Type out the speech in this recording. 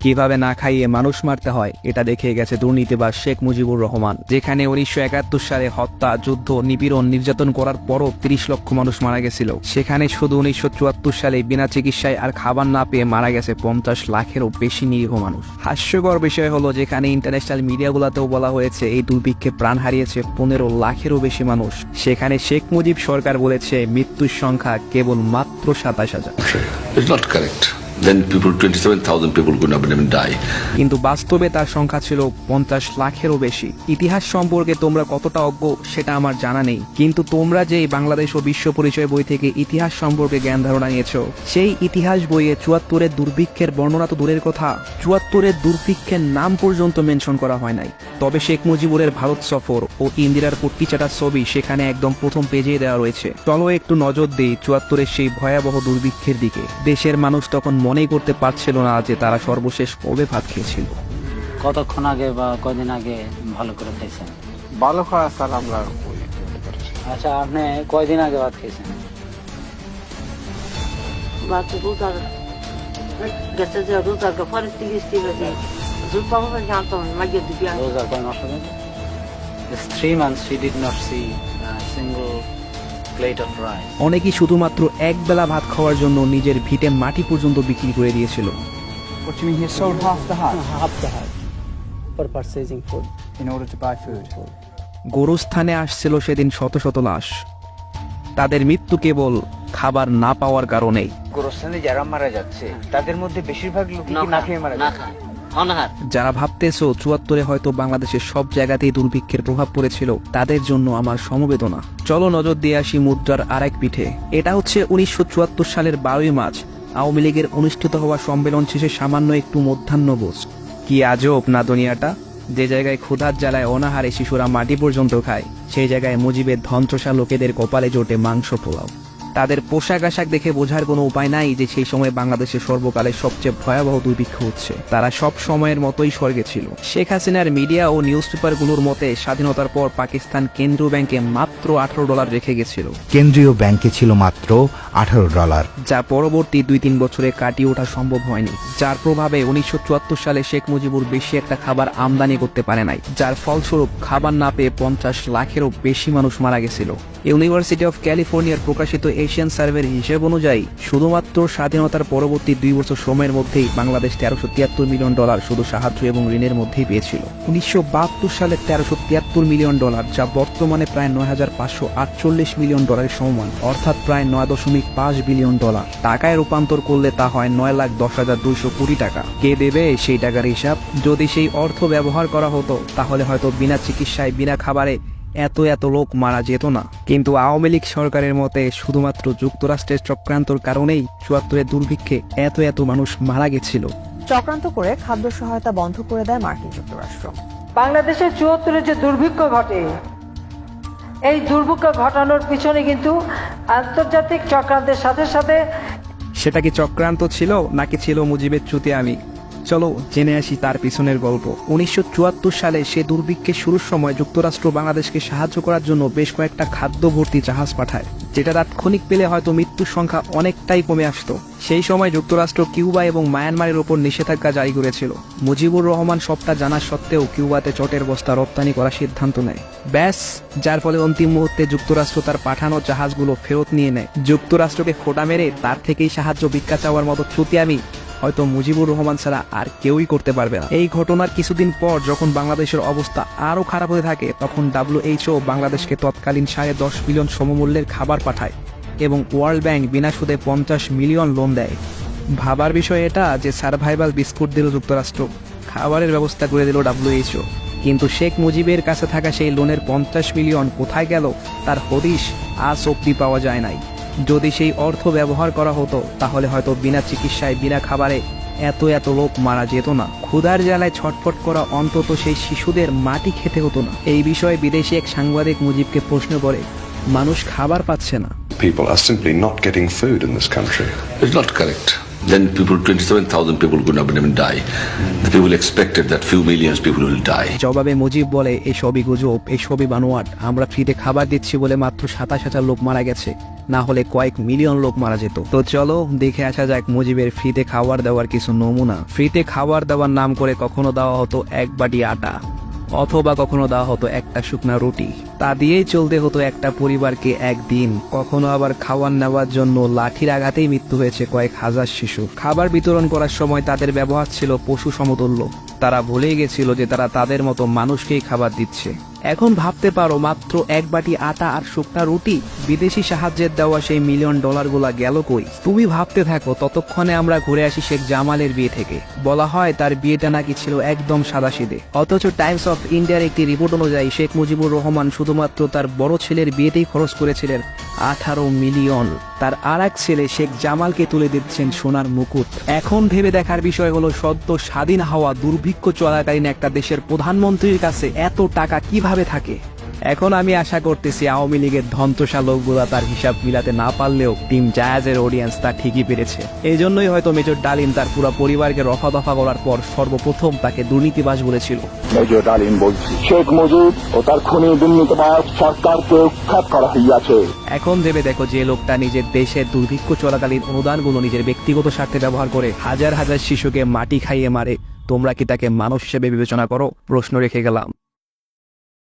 কিভাবে না খাইয়ে মানুষ মারতে হয় এটা দেখে গেছে দুর্নীতিবাজ শেখ মুজিবুর রহমান। যেখানে 1971 সালে হত্যা, যুদ্ধ, নিপীড়ন, নির্যাতন করার পরও 30 লক্ষ মানুষ মারা গেছিল, সেখানে শুধু 1974 সালে বিনা চিকিৎসায় আর খাবার না পেয়ে মারা গেছে 50 লাখেরও বেশি নিরীহ মানুষ। হাস্যকর বিষয় হলো, যেখানে ইন্টারন্যাশনাল মিডিয়াগুলোতেও বলা হয়েছে এই দুর্ভিক্ষে প্রাণ হারিয়েছে 15 লাখেরও বেশি মানুষ, সেখানে শেখ মুজিব সরকার বলেছে মৃত্যুর সংখ্যা কেবল মাত্র 27,000। It's not correct. Then 27,000 people could not even die. কিন্তু বাস্তবে তার সংখ্যা ছিল 50 লাখেরও বেশি। ইতিহাস সম্পর্কে তোমরা কতটা অজ্ঞ সেটা আমার জানা নেই, কিন্তু তোমরা যে বাংলাদেশ ও বিশ্ব পরিচয় বই থেকে ইতিহাস সম্পর্কে জ্ঞান ধারণা নিয়েছো, সেই ইতিহাস বইয়ে 74-এর দুর্ভিক্ষের বর্ণনা তো দূরের কথা, 74-এর দুর্ভিক্ষের নাম পর্যন্ত মেনশন করা হয় নাই। তবে শেখ মুজিবুরের ভারত সফর ও ইন্দিরার পট্টি চাটার ছবি সেখানে একদম প্রথম পেজেই দেওয়া রয়েছে। চলো একটু নজর দিই 74-এর সেই ভয়াবহ দুর্ভিক্ষের দিকে। দেশের মানুষ তখন মনেই করতে পারছিল না যে তারা সর্বশেষ কবে ভাত খেয়েছিল। কতক্ষণ আগে বা কদিন আগে ভালো করে খাইছেন? ভালো খাওয়া স্যার আমরা। আচ্ছা, আপনি কয়দিন আগে ভাত খেয়েছেন? রোজার কয় মাস হবে? 3 months she did not see a single plate of rice. অনেকেই শুধুমাত্র এক বেলা ভাত খাওয়ার জন্য নিজের ভিটে মাটি পর্যন্ত বিক্রি করে দিয়েছিল। What you mean he sold half the hut Half the hut for purchasing food. in order to buy food? গোরস্থানে আসছিল সেদিন শত শত লাশ। তাদের মৃত্যু কেবল খাবার না পাওয়ার কারণেই। গোরস্থানে যারা মারা যাচ্ছে তাদের মধ্যে বেশিরভাগ লোক না খেয়ে মারা যাচ্ছে। যারা ভাবতেছো 74-এ হয়তো বাংলাদেশের সব জায়গাতেই দুর্ভিক্ষের প্রভাব পড়েছিল, তাদের জন্য আমার সমবেদনা। চলো নজর দিয়ে আসি মুদ্রার আরেক পিঠে। এটা হচ্ছে 1974 সালের 12ই মার্চ আওয়ামী লীগের অনুষ্ঠিত হওয়া সম্মেলন শেষে সামান্য একটু মধ্যাহ্নভোজ। কি আজব না দুনিয়াটা! যে জায়গায় ক্ষুধার জ্বালায় অনাহারে শিশুরা মাটি পর্যন্ত খায়, সেই জায়গায় মুজিবের ধনচষা লোকেদের কপালে জোটে মাংস পোলাও। তাদের পোশাক আশাক দেখে বোঝার কোনো উপায় নাই যে সেই সময় বাংলাদেশের সর্বকালের সবচেয়ে ভয়াবহ দুর্ভিক্ষ হচ্ছে। তারা সব সময়ের মতোই স্বর্গে ছিল। শেখ হাসিনার মিডিয়া ও নিউজ পেপারগুলোর মতে স্বাধীনতার পর পাকিস্তান কেন্দ্রীয় ব্যাংকে মাত্র $18 রেখে গেছিল। কেন্দ্রীয় ব্যাংকে ছিল মাত্র $18, যা পরবর্তী 2-3 বছরে কাটিয়ে ওঠা সম্ভব হয়নি, যার প্রভাবে 1974 সালে শেখ মুজিবুর বেশি একটা খাবার আমদানি করতে পারে নাই, যার ফলস্বরূপ খাবার না পেয়ে 50 লাখেরও বেশি মানুষ মারা গেছিল। ইউনিভার্সিটি অফ ক্যালিফোর্নিয়ার প্রকাশিত এশিয়ান সার্ভের হিসেব অনুযায়ী শুধুমাত্র স্বাধীনতার পরবর্তী 2 বছর সময়ের মধ্যেই বাংলাদেশ $1373 মিলিয়ন শুধু সাহায্য এবং ঋণের মধ্যেই পেয়েছিল। 1972 সালে $1373 মিলিয়ন, যা বর্তমানে প্রায় $9,548 মিলিয়ন সমান, অর্থাৎ প্রায় $9.5 বিলিয়ন। টাকায় রূপান্তর করলে তা হয় $9,10,200 কোটি টাকা। কে দেবে সেই টাকার হিসাব? যদি সেই অর্থ ব্যবহার করা হতো তাহলে হয়তো বিনা চিকিৎসায়, বিনা খাবারে এত লোক মারা যেত না। কিন্তু আওয়ামী লীগ সরকারের মতে শুধুমাত্র যুক্তরাষ্ট্রের চক্রান্তর কারণেই 74-এর দুর্ভিক্ষে এত মানুষ মারা গেছিল। চক্রান্ত করে খাদ্য সহায়তা বন্ধ করে দেয় মার্কিন যুক্তরাষ্ট্র। বাংলাদেশের 74-এ যে দুর্ভিক্ষ ঘটে, এই দুর্ভিক্ষ ঘটানোর পিছনে কিন্তু আন্তর্জাতিক চক্রান্তের সাথে সাথে। সেটা কি চক্রান্ত ছিল নাকি ছিল মুজিবের চুতিয়ামি? চলো জেনে আসি তার পিছনের গল্প। 1974 সালে সে দুর্ভিক্ষের শুরুর সময় যুক্তরাষ্ট্র বাংলাদেশকে সাহায্য করার জন্য বেশ কয়েকটা খাদ্য ভর্তি জাহাজ পাঠায়, যেটা তাৎক্ষণিক পেলে হয়তো মৃত্যুর সংখ্যা অনেকটাই কমে আসতো। সেই সময় যুক্তরাষ্ট্র কিউবা এবং মায়ানমারের ওপর নিষেধাজ্ঞা জারি করেছিল। মুজিবুর রহমান সবটা জানা সত্ত্বেও কিউবাতে চটের বস্তা রপ্তানি করার সিদ্ধান্ত নেয়, ব্যাস, যার ফলে অন্তিম মুহূর্তে যুক্তরাষ্ট্র তার পাঠানো জাহাজগুলো ফেরত নিয়ে নেয়। যুক্তরাষ্ট্রকে খোঁটা মেরে তার থেকেই সাহায্য ভিক্ষা চাওয়ার মতো চুতিয়ামি হয়তো মুজিবুর রহমান ছাড়া আর কেউই করতে পারবে না। এই ঘটনার কিছুদিন পর যখন বাংলাদেশের অবস্থা আরো খারাপ হতে থাকে, তখন WHO বাংলাদেশকে তৎকালীন $10.5 বিলিয়ন সমমূল্যের খাবার পাঠায় এবং ওয়ার্ল্ড ব্যাংক বিনা সুদে 50 মিলিয়ন লোন দেয়। ভাবার বিষয় এটা যে সার্ভাইভাল বিস্কুট দিল যুক্তরাষ্ট্র, খাবারের ব্যবস্থা করে দিল WHO, কিন্তু শেখ মুজিবের কাছে থাকা সেই লোনের 50 মিলিয়ন কোথায় গেল তার হদিশ আজ অব্দি পাওয়া যায় নাই। যদি সেই অর্থ ব্যবহার করা হতো তাহলে হয়তো বিনা চিকিৎসায়, বিনা খাবারে এত লোক মারা যেত না। ক্ষুধার জ্বালায় ছটফট করা অন্তত সেই শিশুদের মাটি খেতে হতো না। এই বিষয়ে বিদেশি এক সাংবাদিক মুজিবকে প্রশ্ন করে, মানুষ খাবার পাচ্ছে না। People are simply not getting food in this country. It's not correct. then people, 27,000 people could not even die. The people expected that few millions people will die. জবাবে মুজিব বলে এসবই গুজব, এসবই বানোয়াট। আমরা ফ্রিতে খাবার দিচ্ছি বলে মাত্র 27,000 লোক মারা গেছে, না হলে কয়েক মিলিয়ন লোক মারা যেত। তো চলো দেখে আসা যাক মুজিবের ফ্রিতে খাবার দেওয়ার কিছু নমুনা। ফ্রিতে খাবার দেওয়ার নাম করে কখনো দেওয়া হতো এক বাটি আটা, অথবা কখনো দেওয়া হতো একটা শুকনা রুটি। তা দিয়েই চলতে হতো একটা পরিবারকে একদিন। কখনো আবার খাবার নেওয়ার জন্য লাঠির আঘাতেই মৃত্যু হয়েছে কয়েক হাজার শিশু। খাবার বিতরণ করার সময় তাদের ব্যবহার ছিল পশু সমতুল্য। তারা ভুলেই গেছিল যে তারা তাদের মতো মানুষকেই খাবার দিচ্ছে। এখন ভাবতে পারো, মাত্র এক বাটি আটা আর শুকনা রুটি, বিদেশি সাহায্যের দেওয়া সেই $1,000,000 গুলা গেল কই? তুমি ভাবতে থাকো, ততক্ষণে আমরা ঘুরে আসি শেখ জামালের বিয়ে থেকে। বলা হয় তার বিয়েটা নাকি ছিল একদম সাদাসিধে, অথচ টাইমস অফ ইন্ডিয়ার একটি রিপোর্ট অনুযায়ী শেখ মুজিবুর রহমান শুধুমাত্র তার বড় ছেলের বিয়েতেই খরচ করেছিলেন 18 মিলিয়ন। তার আর এক ছেলে শেখ জামালকে তুলে দিচ্ছেন সোনার মুকুট। এখন ভেবে দেখার বিষয় হলো, সদ্য স্বাধীন হওয়া দুর্ভিক্ষ চলাকালীন একটা দেশের প্রধানমন্ত্রীর কাছে এত টাকা কিভাবে থাকে। এখন আমি আশা করতেছি আওয়ামী লীগের ধন্তসা লোকগুলা তার হিসাব মিলাতে না পারলেও টিম জায়াজের অডিয়েন্স তা ঠিকই পেরেছে। এই জন্যই হয়তো মেজর ডালিম তার পুরো পরিবারকে রফা দফা করার পর সর্বপ্রথম তাকে দুর্নীতিবাজ বলেছিল। মেজর ডালিম বলছি, শেখ মুজিব ও তার খুনি দুর্নীতিবাজ সরকারকে উৎখাত করা হইয়াছে। এখন ভেবে দেখো, যে লোকটা নিজের দেশের দুর্ভিক্ষ চলাকালীন অনুদানগুলো নিজের ব্যক্তিগত স্বার্থে ব্যবহার করে হাজার হাজার শিশুকে মাটি খাইয়ে মারে, তোমরা কি তাকে মানুষ হিসেবে বিবেচনা করো? প্রশ্ন রেখে গেলাম।